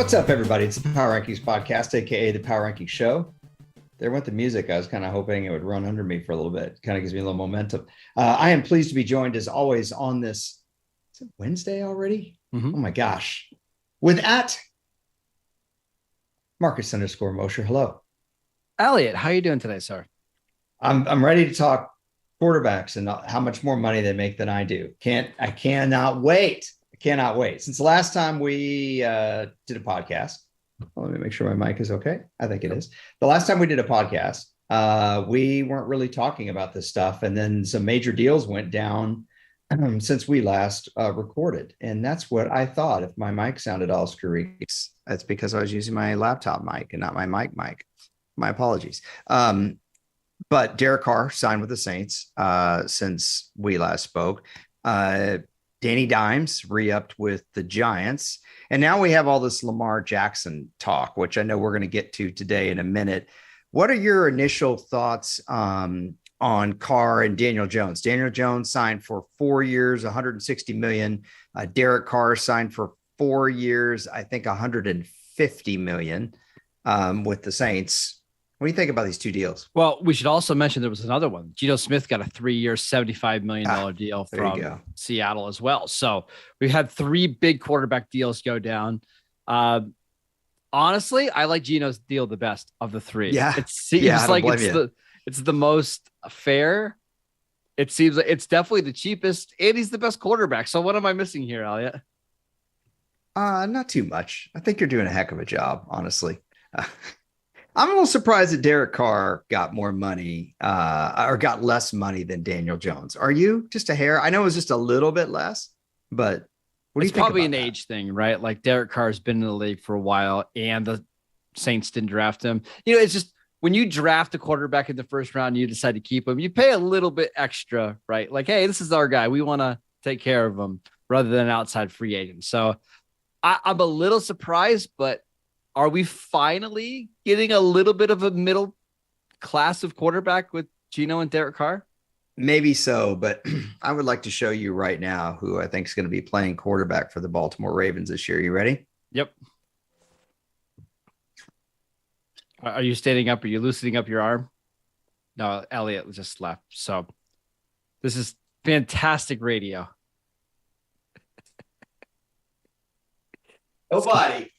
What's up, everybody? It's the Power Rankings podcast, aka the Power Rankings Show. There went the music. I was kind of hoping it would run under me for a little bit. Kind of gives me a little momentum. I am pleased to be joined, as always, on this. Is it Wednesday already? Mm-hmm. Oh my gosh! With @Marcus_Mosher. Hello, Elliot. How are you doing today, sir? I'm ready to talk quarterbacks and how much more money they make than I do. I cannot wait. Cannot wait. Since the last time we did a podcast, well, let me make sure my mic is okay. I think it is. The last time we did a podcast, we weren't really talking about this stuff. And then some major deals went down since we last recorded. And that's what I thought. If my mic sounded all screwy, that's because I was using my laptop mic and not my mic. My apologies. But Derek Carr signed with the Saints since we last spoke. Danny Dimes re-upped with the Giants. And now we have all this Lamar Jackson talk, which I know we're going to get to today in a minute. What are your initial thoughts on Carr and Daniel Jones? Daniel Jones signed for 4 years, $160 million. Derek Carr signed for 4 years, I think $150 million with the Saints. What do you think about these two deals? Well, we should also mention there was another one. Geno Smith got a 3-year, $75 million deal from Seattle as well. So we've had 3 big quarterback deals go down. Honestly, I like Geno's deal the best of the 3. Yeah. It seems like it's the most fair. It seems like it's definitely the cheapest, and he's the best quarterback. So what am I missing here, Elliot? Not too much. I think you're doing a heck of a job, honestly. I'm a little surprised that Derek Carr got more money or got less money than Daniel Jones. Are you? Just a hair? I know it was just a little bit less, but what do you think? It's probably an age thing, right? Like Derek Carr's been in the league for a while and the Saints didn't draft him. You know, it's just when you draft a quarterback in the first round, you decide to keep him, you pay a little bit extra, right? Like, hey, this is our guy. We want to take care of him rather than an outside free agent. So I'm a little surprised, but are we finally getting a little bit of a middle class of quarterback with Geno and Derek Carr? Maybe so, but I would like to show you right now who I think is going to be playing quarterback for the Baltimore Ravens this year. You ready? Yep. Are you standing up? Are you loosening up your arm? No, Elliot just left. So this is fantastic radio. Nobody.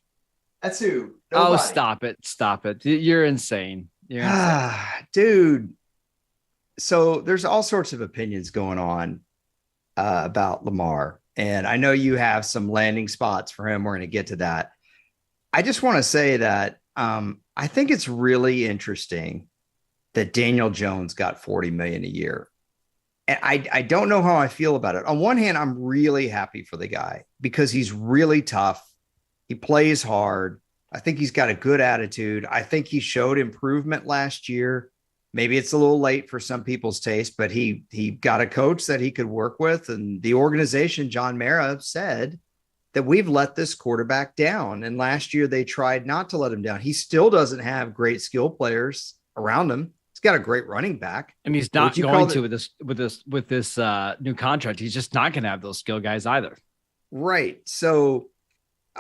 That's who. Nobody. Oh, stop it. Stop it. You're insane. You're insane. Dude. So there's all sorts of opinions going on about Lamar. And I know you have some landing spots for him. We're going to get to that. I just want to say that I think it's really interesting that Daniel Jones got $40 million a year. And I don't know how I feel about it. On one hand, I'm really happy for the guy because he's really tough. He plays hard. I think he's got a good attitude. I think he showed improvement last year. Maybe it's a little late for some people's taste, but he got a coach that he could work with. And the organization, John Mara, said that we've let this quarterback down. And last year they tried not to let him down. He still doesn't have great skill players around him. He's got a great running back. And he's not going to with this new contract. He's just not going to have those skill guys either. Right. So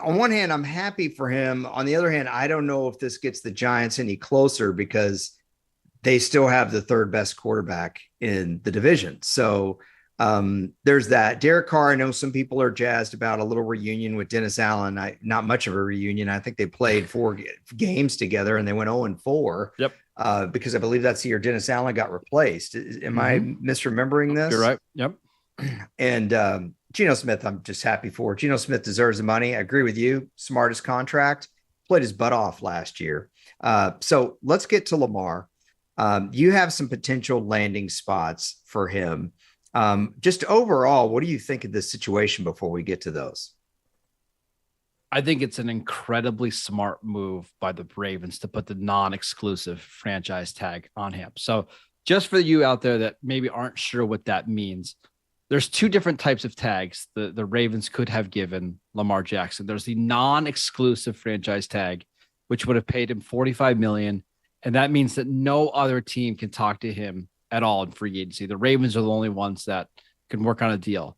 on one hand, I'm happy for him. On the other hand, I don't know if this gets the Giants any closer because they still have the 3rd best quarterback in the division. So there's that. Derek Carr, I know some people are jazzed about a little reunion with Dennis Allen. Not much of a reunion. I think they played 4 games together and they went 0-4. Yep. Because I believe that's the year Dennis Allen got replaced. Am I misremembering this? You're right. Yep. And Geno Smith, I'm just happy for. Geno Smith deserves the money. I agree with you. Smartest contract. Played his butt off last year. So let's get to Lamar. You have some potential landing spots for him. Just overall, what do you think of this situation before we get to those? I think it's an incredibly smart move by the Ravens to put the non-exclusive franchise tag on him. So just for you out there that maybe aren't sure what that means, there's 2 different types of tags the Ravens could have given Lamar Jackson. There's the non-exclusive franchise tag, which would have paid him $45 million. And that means that no other team can talk to him at all in free agency. The Ravens are the only ones that can work on a deal.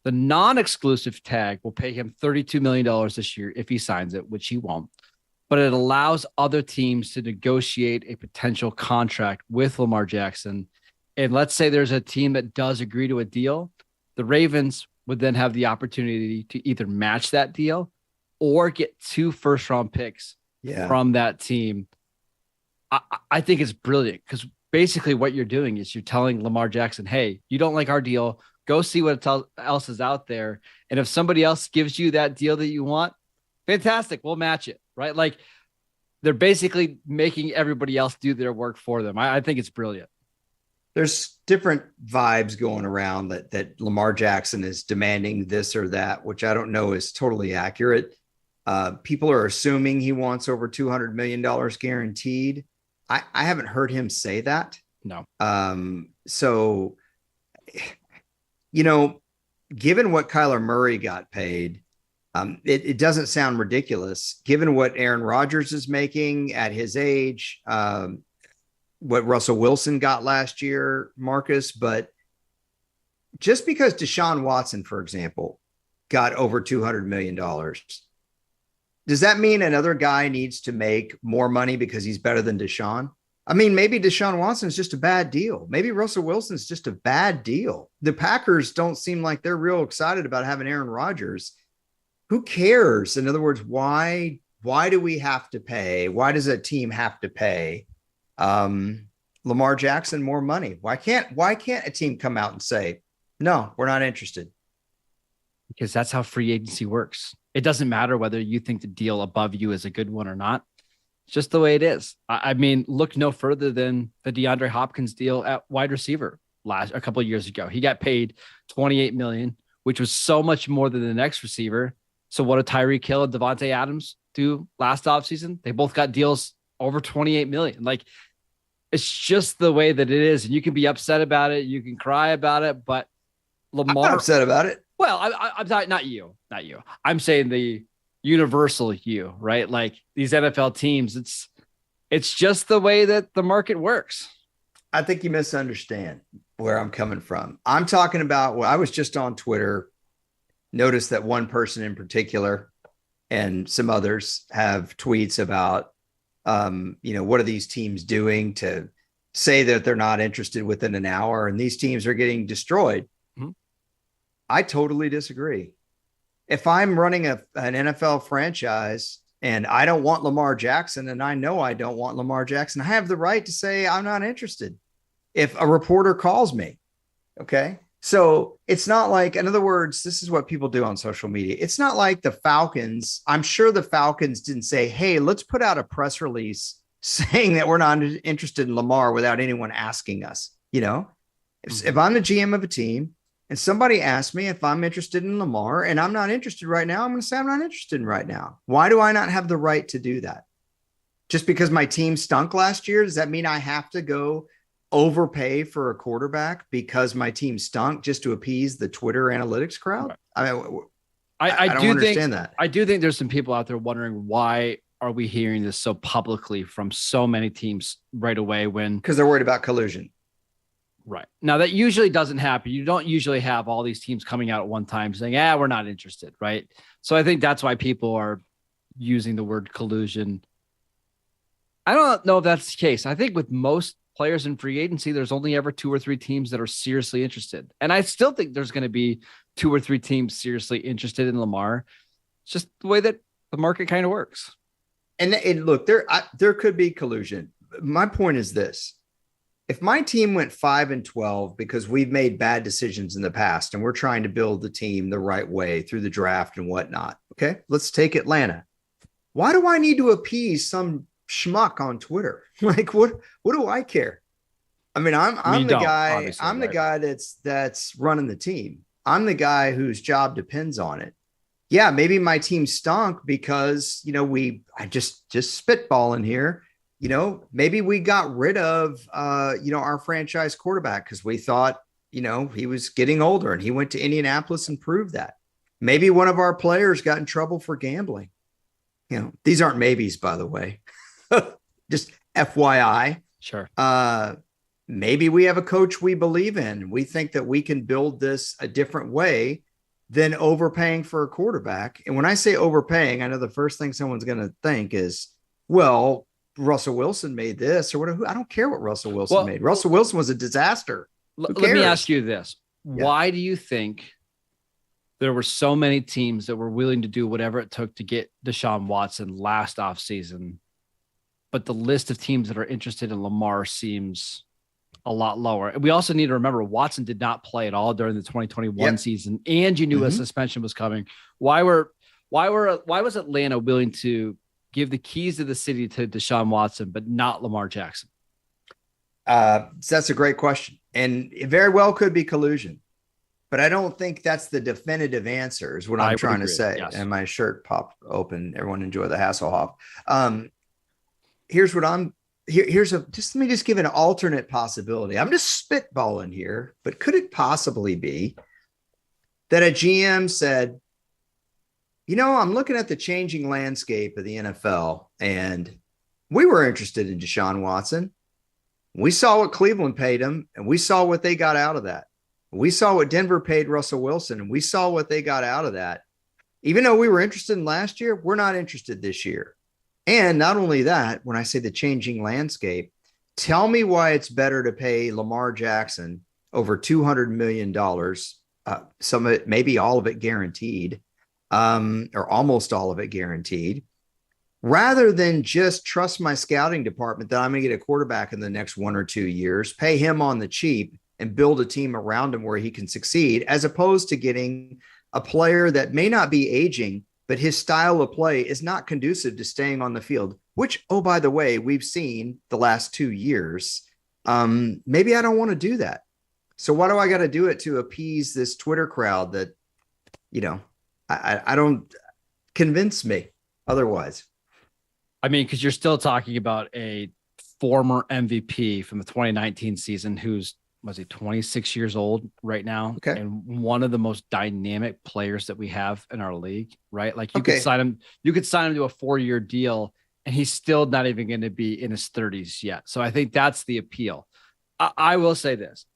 The non-exclusive tag will pay him $32 million this year if he signs it, which he won't. But it allows other teams to negotiate a potential contract with Lamar Jackson. And let's say there's a team that does agree to a deal. The Ravens would then have the opportunity to either match that deal or get 2 first-round picks from that team. I think it's brilliant because basically what you're doing is you're telling Lamar Jackson, hey, you don't like our deal, go see what else is out there. And if somebody else gives you that deal that you want, fantastic, we'll match it, right? Like they're basically making everybody else do their work for them. I think it's brilliant. There's different vibes going around that Lamar Jackson is demanding this or that, which I don't know is totally accurate. People are assuming he wants over $200 million guaranteed. I haven't heard him say that. No. So, you know, given what Kyler Murray got paid, it doesn't sound ridiculous. Given what Aaron Rodgers is making at his age, what Russell Wilson got last year, Marcus, but just because Deshaun Watson, for example, got over $200 million, does that mean another guy needs to make more money because he's better than Deshaun? I mean, maybe Deshaun Watson's just a bad deal. Maybe Russell Wilson's just a bad deal. The Packers don't seem like they're real excited about having Aaron Rodgers. Who cares? In other words, why do we have to pay? Why does a team have to pay Lamar Jackson more money? Why can't a team come out and say, no, we're not interested? Because that's how free agency works. It doesn't matter whether you think the deal above you is a good one or not. It's just the way it is. I mean, look no further than the DeAndre Hopkins deal at wide receiver a couple of years ago. He got paid $28 million, which was so much more than the next receiver. So what did Tyreek Hill and Devontae Adams do last offseason? They both got deals over $28 million. Like, it's just the way that it is. And you can be upset about it. You can cry about it, but Lamar. I'm not upset about it. Well, I'm not you. I'm saying the universal you, right? Like these NFL teams, it's just the way that the market works. I think you misunderstand where I'm coming from. I'm talking about, well, I was just on Twitter, noticed that one person in particular and some others have tweets about, what are these teams doing to say that they're not interested within an hour and these teams are getting destroyed. Mm-hmm. I totally disagree. If I'm running an NFL franchise and I don't want Lamar Jackson, and I know I don't want Lamar Jackson, I have the right to say I'm not interested if a reporter calls me. Okay. So it's not like, in other words, this is what people do on social media. It's not like the Falcons. I'm sure the Falcons didn't say, hey, let's put out a press release saying that we're not interested in Lamar without anyone asking us. If I'm the GM of a team and somebody asks me if I'm interested in Lamar and I'm not interested right now, I'm going to say I'm not interested in right now. Why do I not have the right to do that? Just because my team stunk last year, does that mean I have to go overpay for a quarterback because my team stunk just to appease the Twitter analytics crowd? I mean, I don't understand that. I do think there's some people out there wondering, why are we hearing this so publicly from so many teams right away? Because they're worried about collusion. Right. Now that usually doesn't happen. You don't usually have all these teams coming out at one time saying, we're not interested. Right. So I think that's why people are using the word collusion. I don't know if that's the case. I think with most players in free agency, there's only ever 2 or 3 teams that are seriously interested. And I still think there's going to be 2 or 3 teams seriously interested in Lamar. It's just the way that the market kind of works. And look, there could be collusion. My point is this. If my team went 5-12 because we've made bad decisions in the past and we're trying to build the team the right way through the draft and whatnot. Okay. Let's take Atlanta. Why do I need to appease some schmuck on Twitter? Like, what do I care? I mean, I'm the guy that's running the team. I'm the guy whose job depends on it. Yeah, maybe my team stunk because, I just spitballing here. Maybe we got rid of, our franchise quarterback because we thought, he was getting older and he went to Indianapolis and proved that. Maybe one of our players got in trouble for gambling. These aren't maybes, by the way. Just FYI. Sure. Maybe we have a coach we believe in. We think that we can build this a different way. than overpaying for a quarterback. And when I say overpaying, I know the first thing someone's going to think is, well, Russell Wilson made this or whatever. I don't care what Russell Wilson made. Russell Wilson was a disaster. Let me ask you this. Why do you think there were so many teams that were willing to do whatever it took to get Deshaun Watson last offseason, but the list of teams that are interested in Lamar seems a lot lower? And we also need to remember Watson did not play at all during the 2021 season, and you knew a suspension was coming. Why was Atlanta willing to give the keys to the city to Deshaun Watson, but not Lamar Jackson? That's a great question. And it very well could be collusion, but I don't think that's the definitive answer is what I'm trying to say. Yes. And my shirt popped open. Everyone enjoy the Hasselhoff. Here's what let me just give an alternate possibility. I'm just spitballing here, but could it possibly be that a GM said, I'm looking at the changing landscape of the NFL, and we were interested in Deshaun Watson. We saw what Cleveland paid him, and we saw what they got out of that. We saw what Denver paid Russell Wilson, and we saw what they got out of that. Even though we were interested in last year, we're not interested this year. And not only that, when I say the changing landscape, tell me why it's better to pay Lamar Jackson over $200 million, some of it, maybe all of it guaranteed, or almost all of it guaranteed, rather than just trust my scouting department that I'm going to get a quarterback in the next 1 or 2 years, pay him on the cheap and build a team around him where he can succeed, as opposed to getting a player that may not be aging, but his style of play is not conducive to staying on the field, which, oh, by the way, we've seen the last 2 years. Maybe I don't want to do that. So why do I got to do it to appease this Twitter crowd that, I don't convince me otherwise? I mean, because you're still talking about a former MVP from the 2019 season who's, was he 26 years old right now? Okay. And one of the most dynamic players that we have in our league, right? Like you could sign him to a 4-year deal and he's still not even going to be in his 30s yet. So I think that's the appeal. I will say this.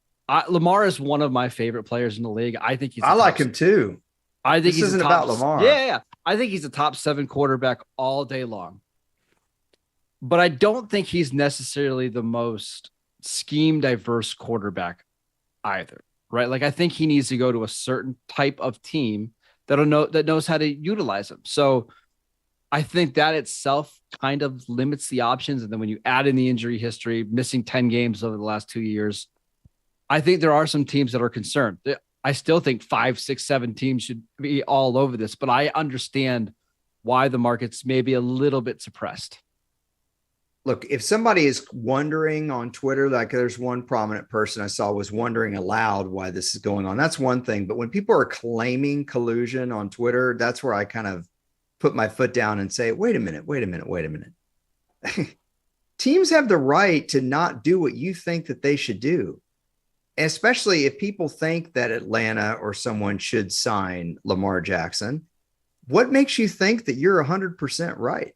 Lamar is one of my favorite players in the league. I think I like him too. I think this isn't about Lamar. Yeah. I think he's a top 7 quarterback all day long. But I don't think he's necessarily the most scheme diverse quarterback either, right? Like I think he needs to go to a certain type of team that knows how to utilize him. So I think that itself kind of limits the options. And then when you add in the injury history, missing 10 games over the last 2 years, I think there are some teams that are concerned. I still think 5, 6, 7 teams should be all over this, but I understand why the market's maybe a little bit suppressed. Look, if somebody is wondering on Twitter, like there's one prominent person I saw was wondering aloud why this is going on, that's one thing. But when people are claiming collusion on Twitter, that's where I kind of put my foot down and say, wait a minute. Teams have the right to not do what you think that they should do. Especially if people think that Atlanta or someone should sign Lamar Jackson. What makes you think that you're 100% right?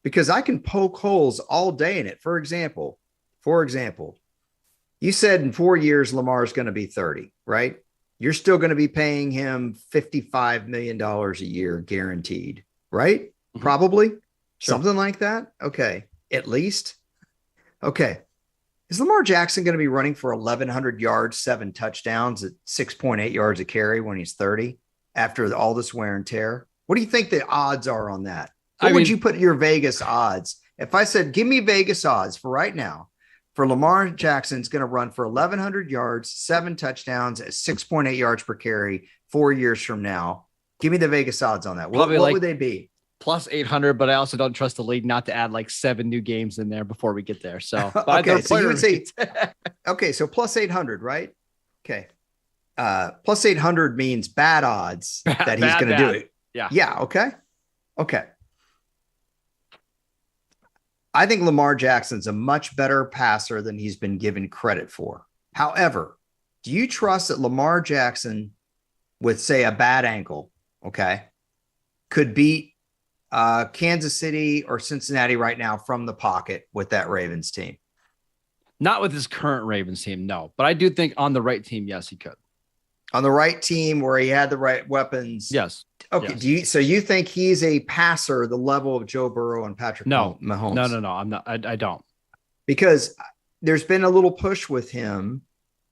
Because I can poke holes all day in it. For example, you said in 4 years, Lamar is going to be 30, right? You're still going to be paying him $55 million a year guaranteed, right? Mm-hmm. Probably something like that. Okay. At least. Okay. Is Lamar Jackson going to be running for 1,100 yards, 7 touchdowns at 6.8 yards a carry when he's 30 after all this wear and tear? What do you think the odds are on that? What would you put your Vegas odds? If I said, give me Vegas odds for right now, for Lamar Jackson's going to run for 1,100 yards, 7 touchdowns at 6.8 yards per carry 4 years from now. Give me the Vegas odds on that. What would they be? Plus 800, but I also don't trust the league not to add like 7 new games in there before we get there. So, okay, so you would say, okay, so plus 800, right? Okay. Plus 800 means bad odds that he's going to do it. Yeah. Yeah. Okay. I think Lamar Jackson's a much better passer than he's been given credit for. However, do you trust that Lamar Jackson with, say, a bad ankle, could beat Kansas City or Cincinnati right now from the pocket with that Ravens team? Not with his current Ravens team, no. But I do think on the right team, yes, he could. On the right team where he had the right weapons. Yes. Okay. Yes. So you think he's a passer the level of Joe Burrow and Patrick No. Mahomes? No. I'm not. I don't. Because there's been a little push with him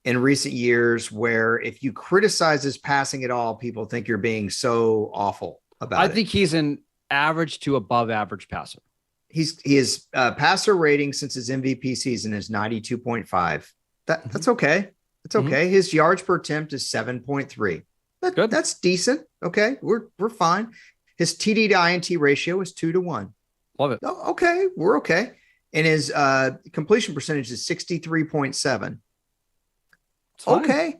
in recent years where if you criticize his passing at all, people think you're being so awful about it. I think he's an average to above average passer. His passer rating since his MVP season is 92.5. That's okay. It's okay. His yards per attempt is 7.3. That's decent. Okay. We're fine. His TD to INT ratio is 2-1. Love it. Oh, okay. We're okay. And his completion percentage is 63.7. Okay.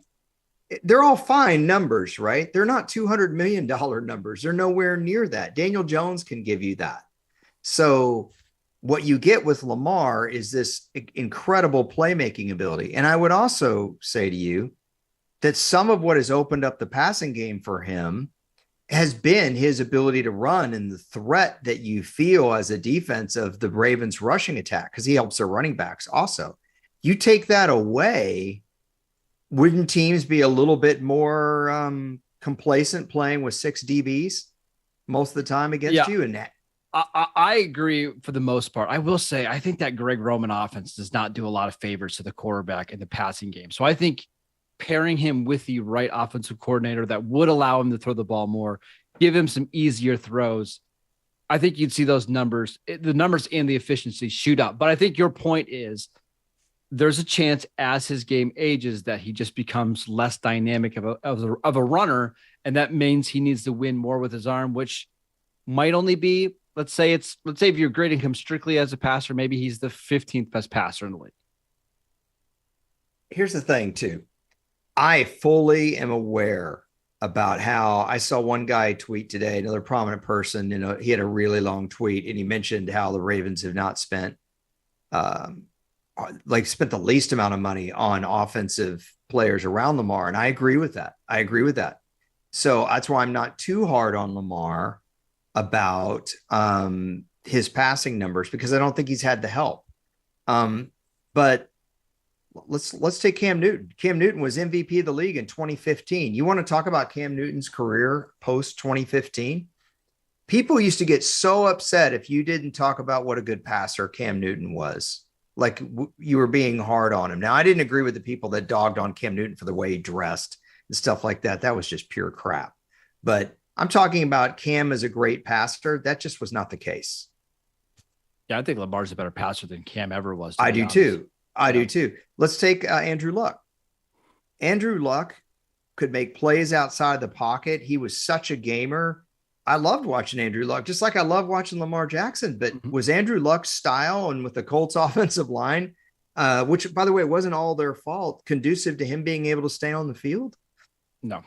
They're all fine numbers, right? They're not $200 million numbers. They're nowhere near that. Daniel Jones can give you that. So what you get with Lamar is this incredible playmaking ability. And I would also say to you that some of what has opened up the passing game for him has been his ability to run and the threat that you feel as a defense of the Ravens rushing attack, because he helps their running backs also. You take that away, wouldn't teams be a little bit more complacent playing with 6 DBs most of the time against you? And I agree for the most part. I will say, I think that Greg Roman offense does not do a lot of favors to the quarterback in the passing game. So I think pairing him with the right offensive coordinator that would allow him to throw the ball more, give him some easier throws, I think you'd see those numbers, the numbers and the efficiency shoot up. But I think your point is there's a chance as his game ages that he just becomes less dynamic of a runner. And that means he needs to win more with his arm, which might only be, let's say if you're grading him strictly as a passer, maybe he's the 15th best passer in the league. Here's the thing too. I fully am aware about how I saw one guy tweet today, another prominent person, he had a really long tweet and he mentioned how the Ravens have not spent the least amount of money on offensive players around Lamar. And I agree with that. So that's why I'm not too hard on Lamar about his passing numbers, because I don't think he's had the help. But let's take Cam Newton. Cam Newton was MVP of the league in 2015. You want to talk about Cam Newton's career post 2015? People used to get so upset if you didn't talk about what a good passer Cam Newton was. Like you were being hard on him. Now, I didn't agree with the people that dogged on Cam Newton for the way he dressed and stuff like that. That was just pure crap. But I'm talking about Cam as a great passer. That just was not the case. Yeah, I think Lamar's a better passer than Cam ever was. I do too. I do too. Let's take Andrew Luck. Andrew Luck could make plays outside the pocket. He was such a gamer. I loved watching Andrew Luck, just like I love watching Lamar Jackson. But was Andrew Luck's style and with the Colts offensive line, which, by the way, wasn't all their fault, conducive to him being able to stay on the field? No.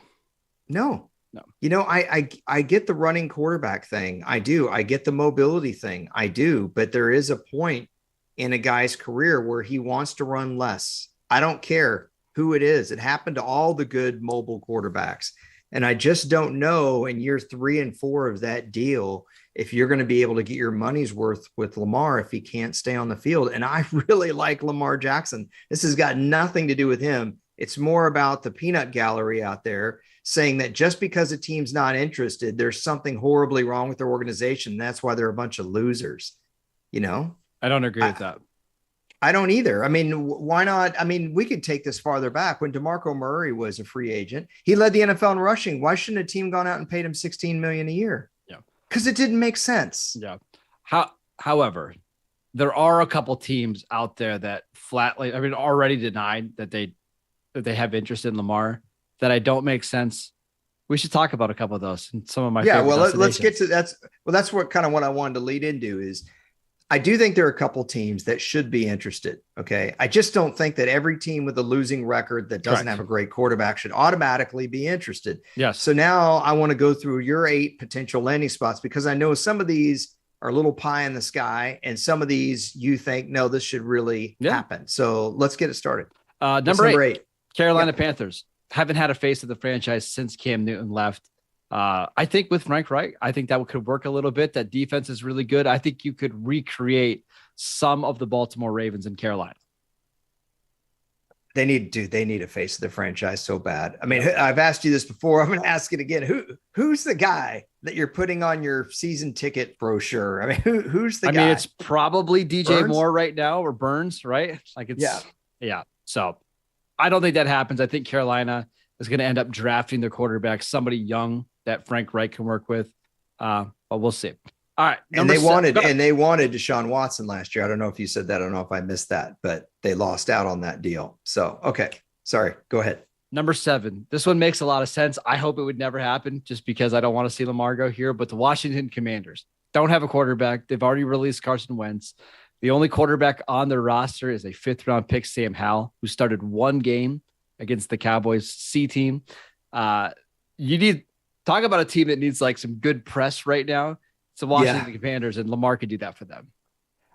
I get the running quarterback thing. I do. I get the mobility thing. I do. But there is a point in a guy's career where he wants to run less. I don't care who it is. It happened to all the good mobile quarterbacks. And I just don't know in year 3 and 4 of that deal if you're going to be able to get your money's worth with Lamar if he can't stay on the field. And I really like Lamar Jackson. This has got nothing to do with him. It's more about the peanut gallery out there saying that just because a team's not interested, there's something horribly wrong with their organization. That's why they're a bunch of losers. I don't agree with that. I don't either. I mean, why not? I mean, we could take this farther back. When DeMarco Murray was a free agent, he led the NFL in rushing. Why shouldn't a team gone out and paid him $16 million a year? Yeah. Because it didn't make sense. Yeah. However, there are a couple teams out there that flatly, already denied that they have interest in Lamar that I don't make sense. We should talk about a couple of those and some of my favorite let's get to that's what I wanted to lead into is I do think there are a couple teams that should be interested. Okay. I just don't think that every team with a losing record that doesn't have a great quarterback should automatically be interested. Yes. So now I want to go through your 8 potential landing spots because I know some of these are a little pie in the sky and some of these you think, no, this should really happen. So let's get it started. Number 8, Carolina Panthers haven't had a face of the franchise since Cam Newton left. I think with Frank Reich, I think that could work a little bit. That defense is really good. I think you could recreate some of the Baltimore Ravens in Carolina. They need a face of the franchise so bad. I mean, I've asked you this before. I'm going to ask it again. Who's the guy that you're putting on your season ticket brochure? I mean, who's the guy? I mean, it's probably DJ Burns? Moore right now, or Burns, right? Like yeah. So I don't think that happens. I think Carolina is going to end up drafting their quarterback, somebody young that Frank Reich can work with. But we'll see. All right. And they wanted Deshaun Watson last year. I don't know if you said that. I don't know if I missed that, but they lost out on that deal. So, okay. Sorry. Go ahead. Number 7. This one makes a lot of sense. I hope it would never happen just because I don't want to see Lamar go here. But the Washington Commanders don't have a quarterback. They've already released Carson Wentz. The only quarterback on their roster is a 5th-round pick, Sam Howell, who started 1 game against the Cowboys C team. Talk about a team that needs like some good press right now. It's the Washington Commanders, and Lamar could do that for them.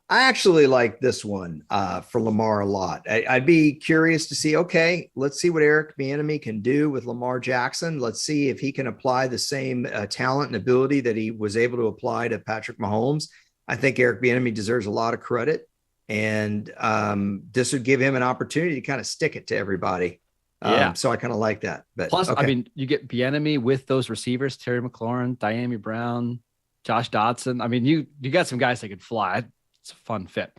I actually like this one for Lamar a lot. I'd be curious to see, okay, let's see what Eric Bieniemy can do with Lamar Jackson. Let's see if he can apply the same talent and ability that he was able to apply to Patrick Mahomes. I think Eric Bieniemy deserves a lot of credit, and this would give him an opportunity to kind of stick it to everybody. So I kind of like that. But plus, I mean, you get Bieniemy with those receivers, Terry McLaurin, Diami Brown, Josh Dotson. I mean, you got some guys that could fly. It's a fun fit.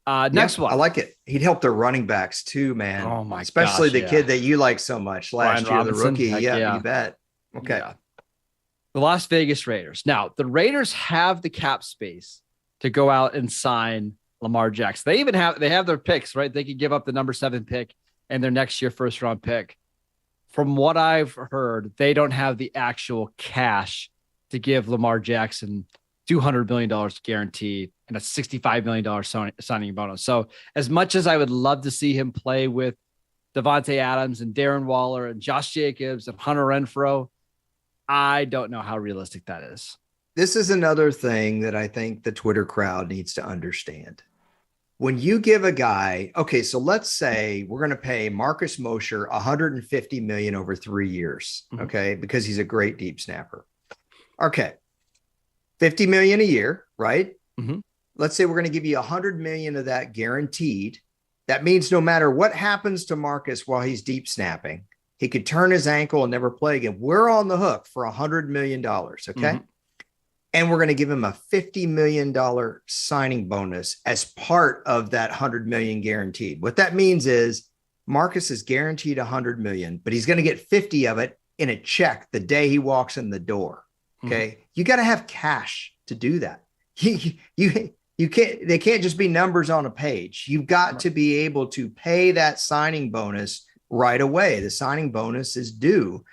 Next one. I like it. He'd help their running backs too, man. Oh my Especially the kid that you like so much last year, the rookie. Yeah, you bet. Okay. Yeah. The Las Vegas Raiders. Now, the Raiders have the cap space to go out and sign Lamar Jackson. They have their picks, right? They could give up the number 7 pick and their next year 1st-round pick. From what I've heard, they don't have the actual cash to give Lamar Jackson $200 million guaranteed and a $65 million signing bonus. So as much as I would love to see him play with Devontae Adams and Darren Waller and Josh Jacobs and Hunter Renfrow, I don't know how realistic that is. This is another thing that I think the Twitter crowd needs to understand. When you give a guy, okay, so let's say we're going to pay Marcus Mosher $150 million over 3 years, okay, because he's a great deep snapper. Okay, $50 million a year, right? Let's say we're going to give you $100 million of that guaranteed. That means no matter what happens to Marcus while he's deep snapping, he could turn his ankle and never play again. We're on the hook for $100 million, okay? And we're going to give him a $50 million signing bonus as part of that $100 million guaranteed. What that means is Marcus is guaranteed $100 million, but he's going to get 50 of it in a check the day he walks in the door. Okay. You got to have cash to do that. You can't, they can't just be numbers on a page. You've got to be able to pay that signing bonus right away. The signing bonus is due.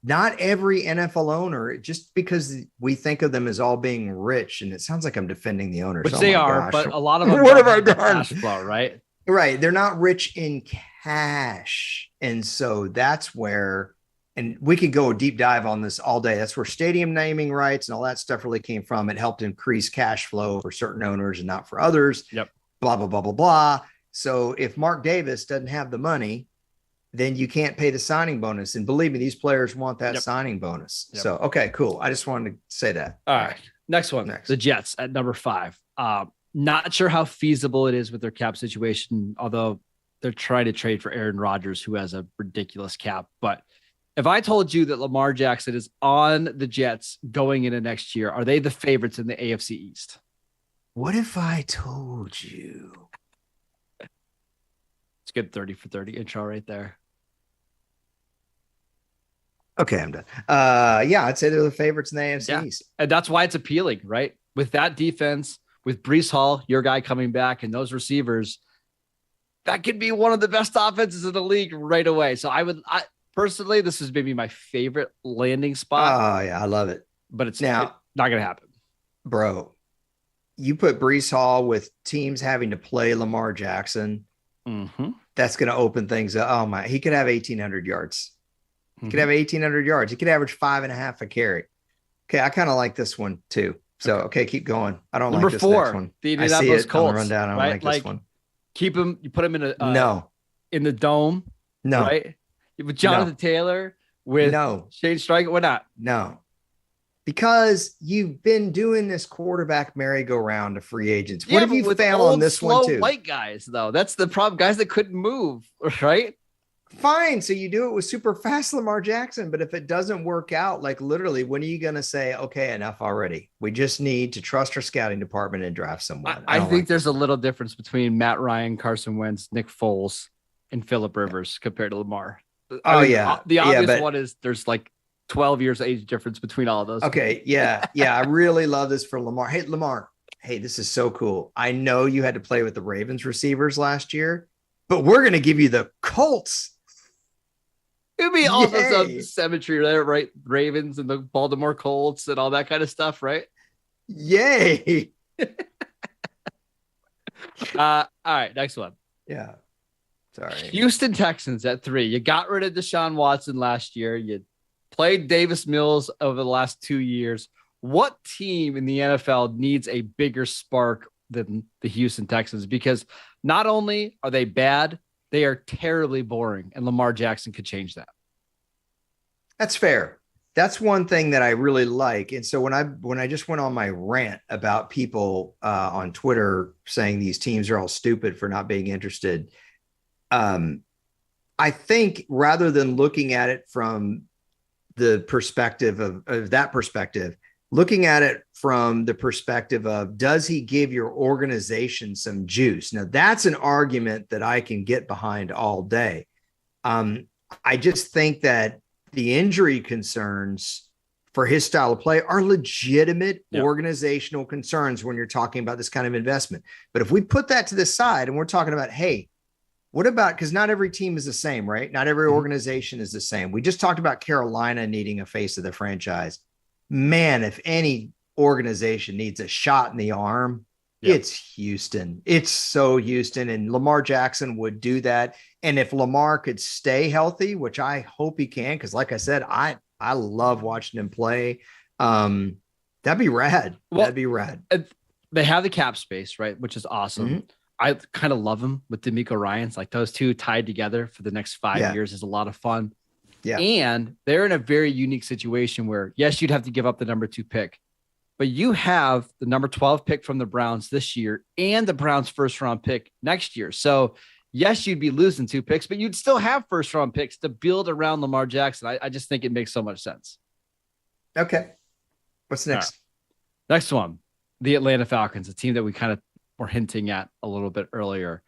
Not every NFL owner, just because we think of them as all being rich, and it sounds like I'm defending the owners. Which they are, but a lot of them what have I done? Cash flow, right? Right. They're not rich in cash. And so that's where, and we could go a deep dive on this all day. That's where stadium naming rights and all that stuff really came from. It helped increase cash flow for certain owners and not for others. Yep. Blah, blah, blah, blah, blah. So if Mark Davis doesn't have the money, then you can't pay the signing bonus. And believe me, these players want that signing bonus. So, okay, cool. I just wanted to say that. All right. Next one. The Jets at number 5. Not sure how feasible it is with their cap situation, although they're trying to trade for Aaron Rodgers, who has a ridiculous cap. But if I told you that Lamar Jackson is on the Jets going into next year, are they the favorites in the AFC East? What if I told you? It's good 30 for 30 intro right there. Okay, I'm done. Yeah, I'd say they're the favorites in the AFC East. And that's why it's appealing, right? With that defense, with Breece Hall, your guy coming back, and those receivers, that could be one of the best offenses in the league right away. So I personally, this is maybe my favorite landing spot. Oh, yeah, I love it. But it's not going to happen. Bro, you put Breece Hall with teams having to play Lamar Jackson, that's going to open things up. Oh, my. He could have 1,800 yards. He could have 1,800 yards. He could average 5.5 a carry. Okay, I kind of like this one too. So, okay, keep going. I don't like this next one. The Indianapolis Colts. Rundown. I don't like this one. Keep him. You put him in in the dome. No. Right? With Jonathan Taylor, with Shane Steichen. Why not? No. Because you've been doing this quarterback merry-go-round to free agents. What have you found on this one too? White guys, though. That's the problem. Guys that couldn't move, right? Fine. So you do it with super fast Lamar Jackson. But if it doesn't work out, like literally, when are you going to say, okay, enough already? We just need to trust our scouting department and draft someone. I think there's a little difference between Matt Ryan, Carson Wentz, Nick Foles, and Phillip Rivers compared to Lamar. Oh, yeah. The obvious one is there's like 12 years age difference between all of those. Okay. Yeah. Yeah. I really love this for Lamar. Hey, Lamar. Hey, this is so cool. I know you had to play with the Ravens receivers last year, but we're going to give you the Colts. It'd be also some symmetry there, right? Ravens and the Baltimore Colts and all that kind of stuff, right? Yay. All right, next one. Yeah. Sorry. Houston Texans at 3. You got rid of Deshaun Watson last year. You played Davis Mills over the last 2 years. What team in the NFL needs a bigger spark than the Houston Texans? Because not only are they bad, they are terribly boring, and Lamar Jackson could change that. That's fair. That's one thing that I really like. And so when I just went on my rant about people on Twitter saying these teams are all stupid for not being interested, I think rather than looking at it from the perspective of that perspective, looking at it from the perspective of, does he give your organization some juice? Now, that's an argument that I can get behind all day. I just think that the injury concerns for his style of play are legitimate organizational concerns when you're talking about this kind of investment. But if we put that to the side and we're talking about, hey, what about, because not every team is the same, right? Not every organization is the same. We just talked about Carolina needing a face of the franchise. Man, if any organization needs a shot in the arm, it's Houston. It's so Houston, and Lamar Jackson would do that. And if Lamar could stay healthy, which I hope he can, because like I said, I love watching him play. That'd be rad. Well, that'd be rad. They have the cap space, right? Which is awesome. Mm-hmm. I kind of love them with D'Amico Ryans. Like those two tied together for the next 5 years is a lot of fun. Yeah. And they're in a very unique situation where, yes, you'd have to give up the number 2 pick, but you have the number 12 pick from the Browns this year and the Browns first round pick next year. So yes, you'd be losing 2 picks, but you'd still have first round picks to build around Lamar Jackson. I just think it makes so much sense. Okay. What's next? Right. Next one, the Atlanta Falcons, a team that we kind of were hinting at a little bit earlier.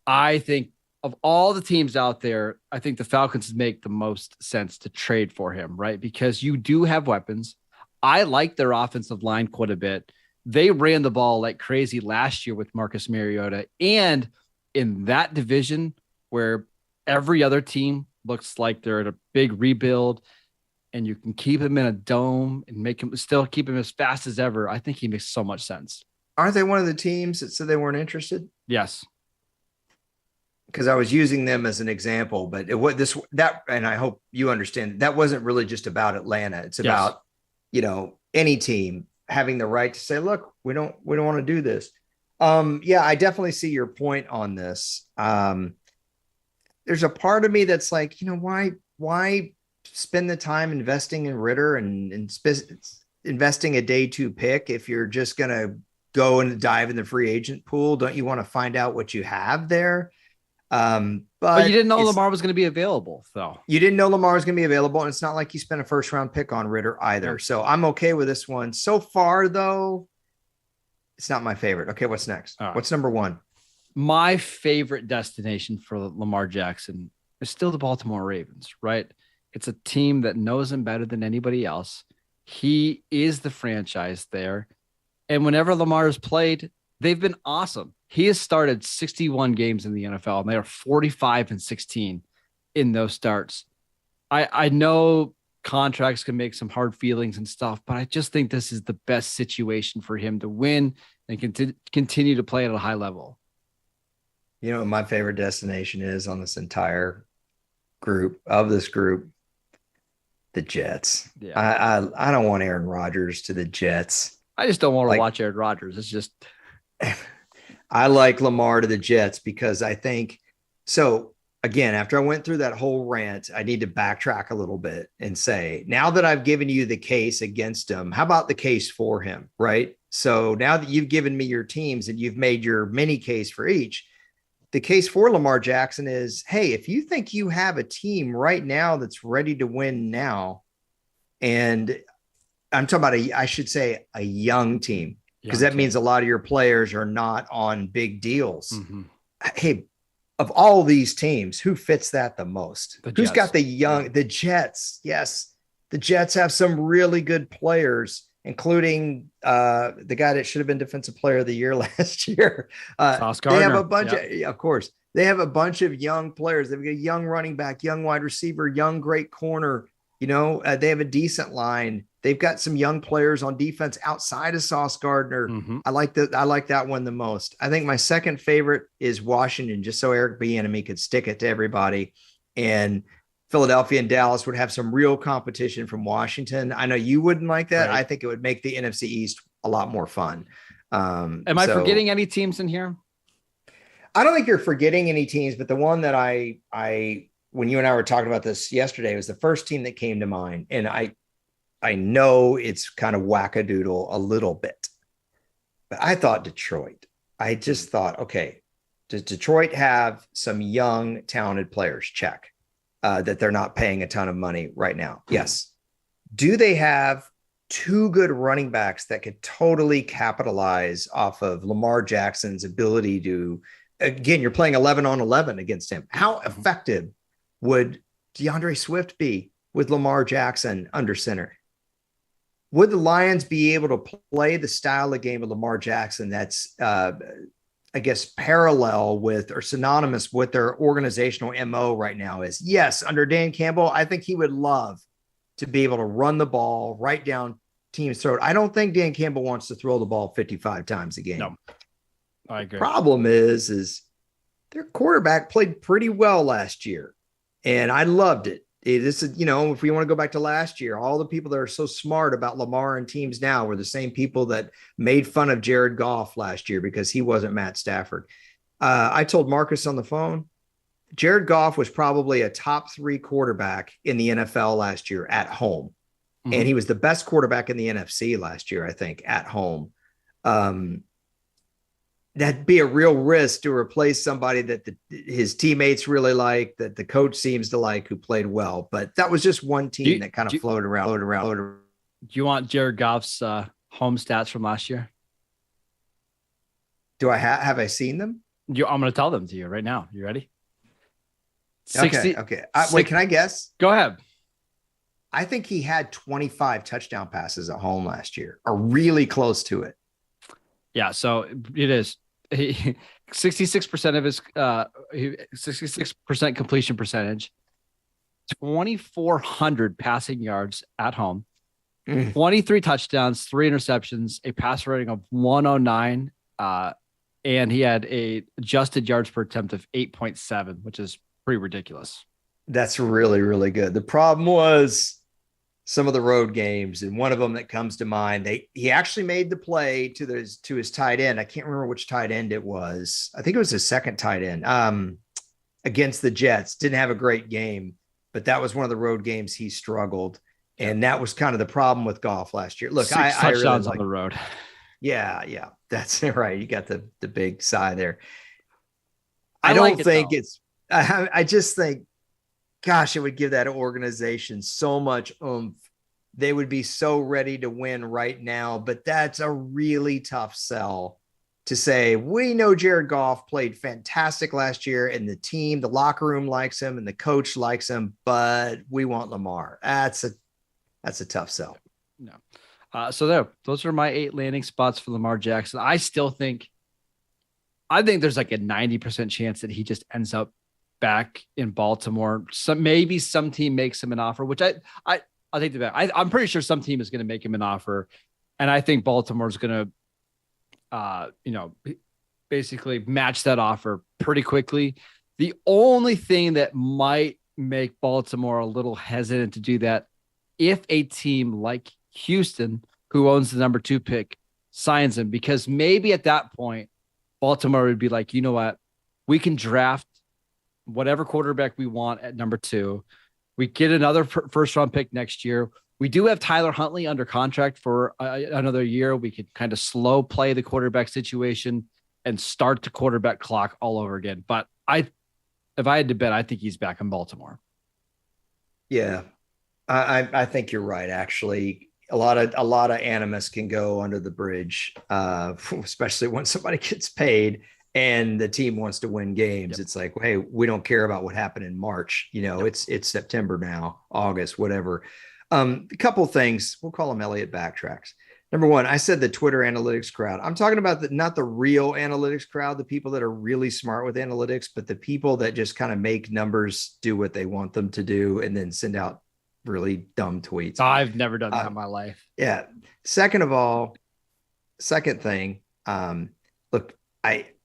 I think of all the teams out there, I think the Falcons make the most sense to trade for him, right? Because you do have weapons. I like their offensive line quite a bit. They ran the ball like crazy last year with Marcus Mariota. And in that division where every other team looks like they're at a big rebuild and you can keep him in a dome and make him still keep him as fast as ever, I think he makes so much sense. Aren't they one of the teams that said they weren't interested? Yes. Because I was using them as an example, but and I hope you understand that wasn't really just about Atlanta. It's about, any team having the right to say, look, we don't want to do this. I definitely see your point on this. There's a part of me that's like, why spend the time investing in Ritter and investing a day 2 pick if you're just going to go and dive in the free agent pool? Don't you want to find out what you have there? But you didn't know Lamar was going to be available, though. You didn't know Lamar was going to be available, and it's not like you spent a first round pick on Ritter either. Yep. So I'm okay with this one. So far, though, it's not my favorite. Okay, what's next? Right. What's number 1? My favorite destination for Lamar Jackson is still the Baltimore Ravens, right? It's a team that knows him better than anybody else. He is the franchise there. And whenever Lamar has played, they've been awesome. He has started 61 games in the NFL, and they are 45-16 in those starts. I know contracts can make some hard feelings and stuff, but I just think this is the best situation for him to win and continue to play at a high level. You know what my favorite destination is on this entire group? The Jets. Yeah. I don't want Aaron Rodgers to the Jets. I just don't want to watch Aaron Rodgers. It's just... I like Lamar to the Jets because I think so. Again, after I went through that whole rant, I need to backtrack a little bit and say, now that I've given you the case against him, how about the case for him? Right. So now that you've given me your teams and you've made your mini case for each, the case for Lamar Jackson is, hey, if you think you have a team right now that's ready to win now, and I'm talking about I should say a young team, because that means a lot of your players are not on big deals. Mm-hmm. Hey, of all these teams, who fits that the most? Who's got the young, the Jets? Yes. The Jets have some really good players, including the guy that should have been Defensive Player of the Year last year. They have a bunch of course, they have a bunch of young players. They've got a young running back, young wide receiver, young great corner. They have a decent line. They've got some young players on defense outside of Sauce Gardner. Mm-hmm. I like that one the most. I think my second favorite is Washington, just so Eric Bieniemy could stick it to everybody. And Philadelphia and Dallas would have some real competition from Washington. I know you wouldn't like that. Right. I think it would make the NFC East a lot more fun. Am I forgetting any teams in here? I don't think you're forgetting any teams, but the one that I when you and I were talking about this yesterday was the first team that came to mind. And I know it's kind of wackadoodle a little bit, but I thought Detroit. I just thought, okay, does Detroit have some young, talented players? Check. That they're not paying a ton of money right now. Yes. Do they have two good running backs that could totally capitalize off of Lamar Jackson's ability to, again, you're playing 11 on 11 against him. How effective would DeAndre Swift be with Lamar Jackson under center? Would the Lions be able to play the style of game of Lamar Jackson that's, I guess, parallel with or synonymous with their organizational MO right now is? Yes, under Dan Campbell, I think he would love to be able to run the ball right down team's throat. I don't think Dan Campbell wants to throw the ball 55 times a game. No, I agree. Problem is their quarterback played pretty well last year, and I loved it. This is, if we want to go back to last year, all the people that are so smart about Lamar and teams now were the same people that made fun of Jared Goff last year because he wasn't Matt Stafford. I told Marcus on the phone, Jared Goff was probably a top 3 quarterback in the NFL last year at home. Mm-hmm. And he was the best quarterback in the NFC last year, I think, at home. That'd be a real risk to replace somebody that his teammates really like, that the coach seems to like, who played well. But that was just one team that kind of floated around. Do you want Jared Goff's home stats from last year? Do I have I seen them? I'm going to tell them to you right now. You ready? 60, okay. Wait, can I guess? Go ahead. I think he had 25 touchdown passes at home last year, or really close to it. Yeah, so it is. 66% of his 66% completion percentage, 2,400 passing yards at home, 23 touchdowns, 3 interceptions, a passer rating of 109, and he had a adjusted yards per attempt of 8.7, which is pretty ridiculous. That's really, really good. The problem was some of the road games, and one of them that comes to mind, he actually made the play to his tight end. I can't remember which tight end it was. I think it was his second tight end against the Jets. Didn't have a great game, but that was one of the road games he struggled. And that was kind of the problem with Goff last year. Look, 6 touchdowns on the road. Yeah. That's right. You got the big sigh there. I just think, gosh, it would give that organization so much oomph. They would be so ready to win right now, but that's a really tough sell to say, we know Jared Goff played fantastic last year and the team, the locker room likes him and the coach likes him, but we want Lamar. That's a tough sell. No. Those are my 8 landing spots for Lamar Jackson. I think there's like a 90% chance that he just ends up back in Baltimore. Maybe some team makes him an offer, which I take the back. I'm pretty sure some team is going to make him an offer, and I think Baltimore's going to, basically match that offer pretty quickly. The only thing that might make Baltimore a little hesitant to do that, if a team like Houston, who owns the number 2 pick, signs him, because maybe at that point, Baltimore would be like, you know what, we can draft whatever quarterback we want at number 2. We get another first round pick next year. We do have Tyler Huntley under contract for another year. We could kind of slow play the quarterback situation and start the quarterback clock all over again. But if I had to bet, I think he's back in Baltimore. Yeah, I think you're right. Actually, a lot of animus can go under the bridge, especially when somebody gets paid and the team wants to win games. Yep. It's like, hey, we don't care about what happened in March. Yep. It's September now, August, whatever. A couple of things. We'll call them Elliott backtracks. Number one, I said the Twitter analytics crowd. I'm talking about not the real analytics crowd, the people that are really smart with analytics, but the people that just kind of make numbers do what they want them to do and then send out really dumb tweets. I've never done that in my life. Yeah. Second thing, look,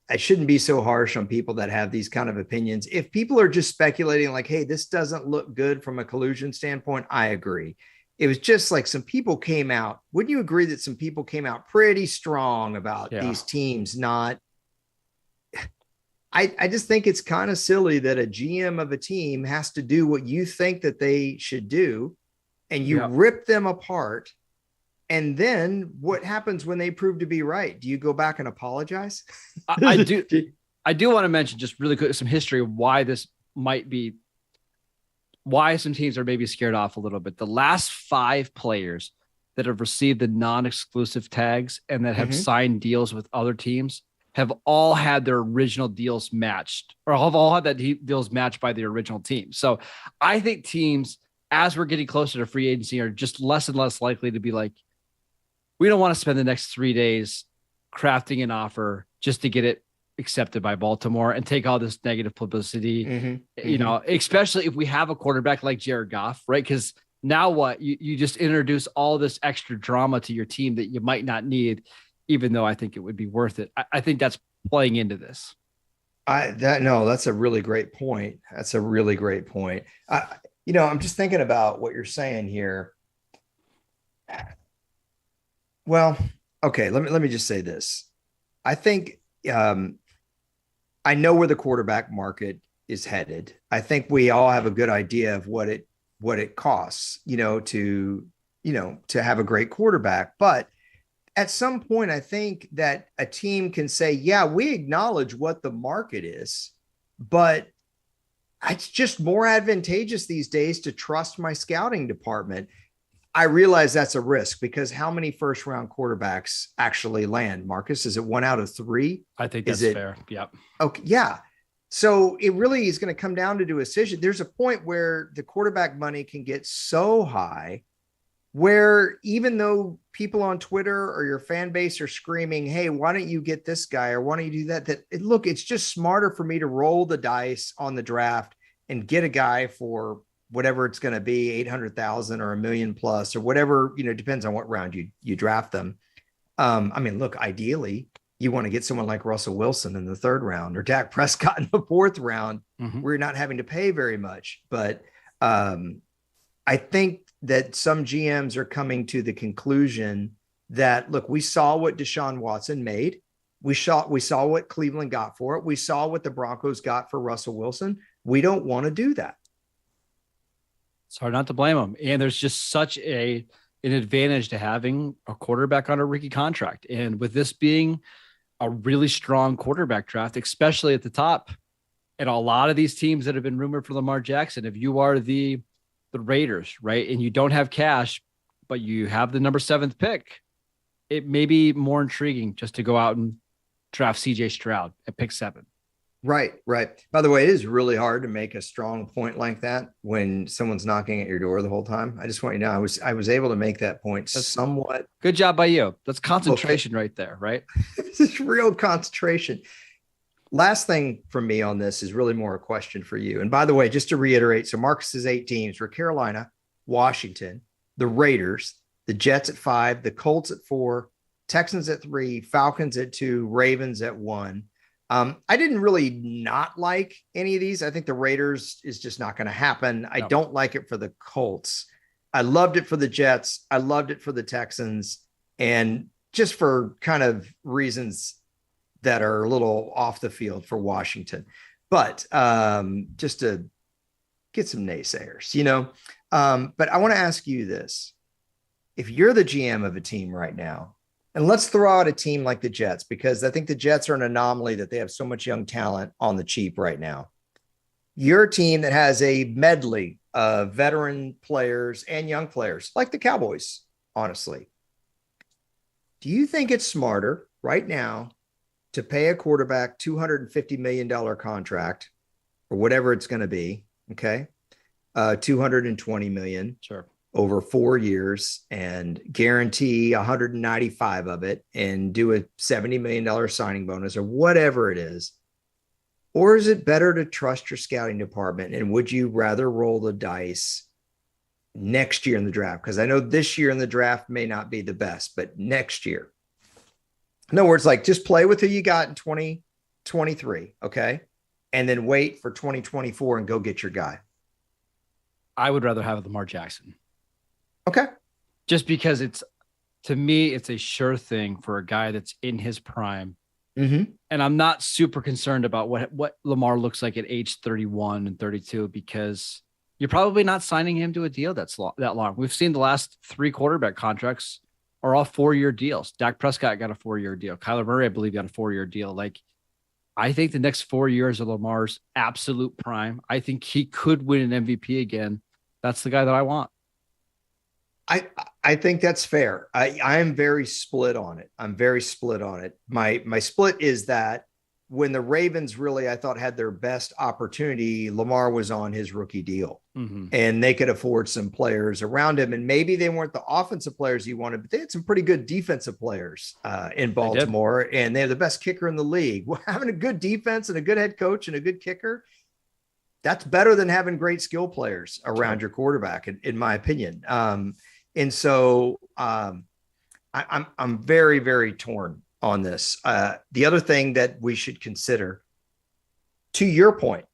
I shouldn't be so harsh on people that have these kind of opinions. If people are just speculating like, hey, this doesn't look good from a collusion standpoint, I agree. It was just like some people came out. Wouldn't you agree that some people came out pretty strong about these teams not? I just think it's kind of silly that a GM of a team has to do what you think that they should do, and you rip them apart. And then what happens when they prove to be right? Do you go back and apologize? I do want to mention just really quick some history of why this might be, why some teams are maybe scared off a little bit. The last 5 players that have received the non-exclusive tags and that have signed deals with other teams have all had their original deals matched, or have all had that deals matched by the original team. So I think teams, as we're getting closer to free agency, are just less and less likely to be like, we don't want to spend the next 3 days crafting an offer just to get it accepted by Baltimore and take all this negative publicity, you know, especially if we have a quarterback like Jared Goff, right? Because now what? You just introduce all this extra drama to your team that you might not need, even though I think it would be worth it. I think that's playing into this. That's a really great point. That's a really great point. You know, I'm just thinking about what you're saying here. Well, okay, let me just say this. I think I know where the quarterback market is headed. I think we all have a good idea of what it costs, to have a great quarterback. But at some point, I think that a team can say, yeah, we acknowledge what the market is, but it's just more advantageous these days to trust my scouting department. I realize that's a risk because how many first round quarterbacks actually land? Marcus, is it 1 out of 3? I think that's fair. Yep. Okay. Yeah. So it really is going to come down to a decision. There's a point where the quarterback money can get so high where even though people on Twitter or your fan base are screaming, hey, why don't you get this guy? Or why don't you do that? Look, it's just smarter for me to roll the dice on the draft and get a guy for whatever it's going to be, 800,000 or $1 million plus or whatever, depends on what round you draft them. I mean, look, ideally you want to get someone like Russell Wilson in the 3rd round or Dak Prescott in the 4th round where you're not having to pay very much. But I think that some GMs are coming to the conclusion that, look, we saw what Deshaun Watson made. We saw what Cleveland got for it. We saw what the Broncos got for Russell Wilson. We don't want to do that. It's hard not to blame them. And there's just such an advantage to having a quarterback on a rookie contract. And with this being a really strong quarterback draft, especially at the top, and a lot of these teams that have been rumored for Lamar Jackson, if you are the Raiders, right, and you don't have cash, but you have the number 7th pick, it may be more intriguing just to go out and draft CJ Stroud at pick 7. Right. By the way, it is really hard to make a strong point like that when someone's knocking at your door the whole time. I just want you to know I was able to make that point somewhat. Good job by you. That's concentration right there, right? This is real concentration. Last thing from me on this is really more a question for you. And by the way, just to reiterate, so Marcus's 8 teams were Carolina, Washington, the Raiders, the Jets at 5, the Colts at 4, Texans at 3, Falcons at 2, Ravens at 1. I didn't really not like any of these. I think the Raiders is just not going to happen. No. I don't like it for the Colts. I loved it for the Jets. I loved it for the Texans. And just for kind of reasons that are a little off the field for Washington, but just to get some naysayers, but I want to ask you this. If you're the GM of a team right now And let's throw out a team like the Jets, because I think the Jets are an anomaly that they have so much young talent on the cheap right now. You're a team that has a medley of veteran players and young players, like the Cowboys, honestly. Do you think it's smarter right now to pay a quarterback $250 million contract or whatever it's going to be? Okay. 220 million. Sure. Over 4 years and guarantee 195 of it and do a $70 million signing bonus or whatever it is? Or is it better to trust your scouting department? And would you rather roll the dice next year in the draft? Because I know this year in the draft may not be the best, but next year. In other words, like just play with who you got in 2023, okay? And then wait for 2024 and go get your guy. I would rather have Lamar Jackson. Okay. Just because to me, it's a sure thing for a guy that's in his prime. Mm-hmm. And I'm not super concerned about what Lamar looks like at age 31 and 32, because you're probably not signing him to a deal that long. We've seen the last 3 quarterback contracts are all 4-year deals. Dak Prescott got a 4-year deal. Kyler Murray, I believe, got a 4-year deal. Like, I think the next 4 years of Lamar's absolute prime. I think he could win an MVP again. That's the guy that I want. I think that's fair. I am very split on it. I'm very split on it. My split is that when the Ravens really, I thought, had their best opportunity, Lamar was on his rookie deal, and they could afford some players around him. And maybe they weren't the offensive players you wanted, but they had some pretty good defensive players in Baltimore, and they have the best kicker in the league. Well, having a good defense and a good head coach and a good kicker, that's better than having great skill players around your quarterback, in my opinion. And so I'm very, very torn on this. The other thing that we should consider, to your point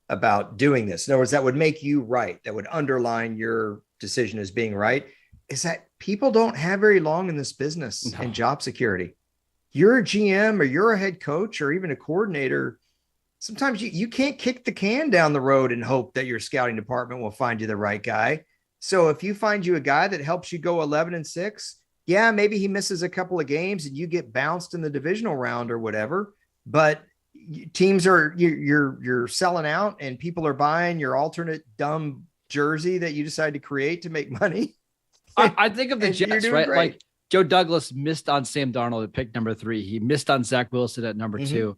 about doing this, in other words, that would make you right, that would underline your decision as being right, is that people don't have very long in this business and job security. You're a GM or you're a head coach or even a coordinator. Sometimes you can't kick the can down the road and hope that your scouting department will find you the right guy. So if you find you a guy that helps you go 11-6, yeah, maybe he misses a couple of games and you get bounced in the divisional round or whatever, but teams you're selling out and people are buying your alternate dumb jersey that you decide to create to make money. I think of the Jets, right? Great. Like Joe Douglas missed on Sam Darnold at pick number 3. He missed on Zach Wilson at number 2.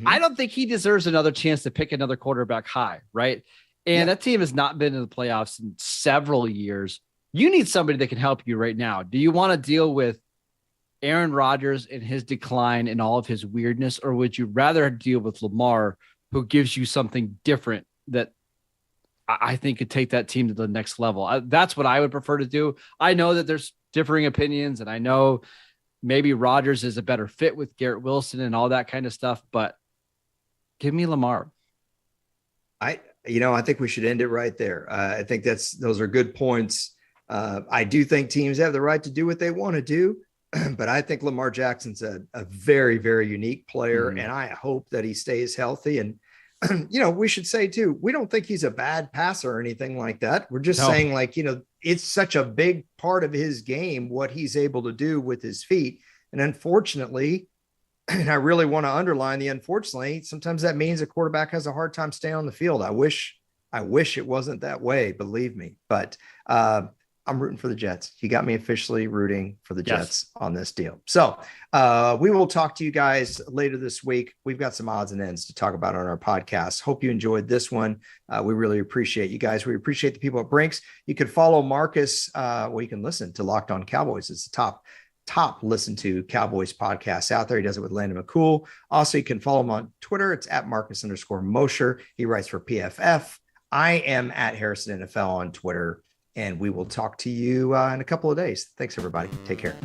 I don't think he deserves another chance to pick another quarterback high, right? And that team has not been in the playoffs in several years. You need somebody that can help you right now. Do you want to deal with Aaron Rodgers and his decline and all of his weirdness, or would you rather deal with Lamar, who gives you something different that I think could take that team to the next level? That's what I would prefer to do. I know that there's differing opinions, and I know maybe Rodgers is a better fit with Garrett Wilson and all that kind of stuff, but give me Lamar. I think we should end it right there. I think those are good points. I do think teams have the right to do what they want to do, but I think Lamar Jackson's a very, very unique player, and I hope that he stays healthy. And, we should say too, we don't think he's a bad passer or anything like that. We're just saying, like, it's such a big part of his game, what he's able to do with his feet. And unfortunately, and I really want to underline the unfortunately, sometimes that means a quarterback has a hard time staying on the field. I wish it wasn't that way, believe me. But I'm rooting for the Jets. You got me officially rooting for the Jets on this deal. So we will talk to you guys later this week. We've got some odds and ends to talk about on our podcast. Hope you enjoyed this one. We really appreciate you guys. We appreciate the people at Brinks. You can follow Marcus. You can listen to Locked On Cowboys. It's the top listen to Cowboys podcasts out there. He does it with Landon McCool. Also, you can follow him on Twitter. It's at Marcus_Mosher. He writes for PFF. I am at Harrison NFL on Twitter, and we will talk to you in a couple of days. Thanks, everybody. Take care.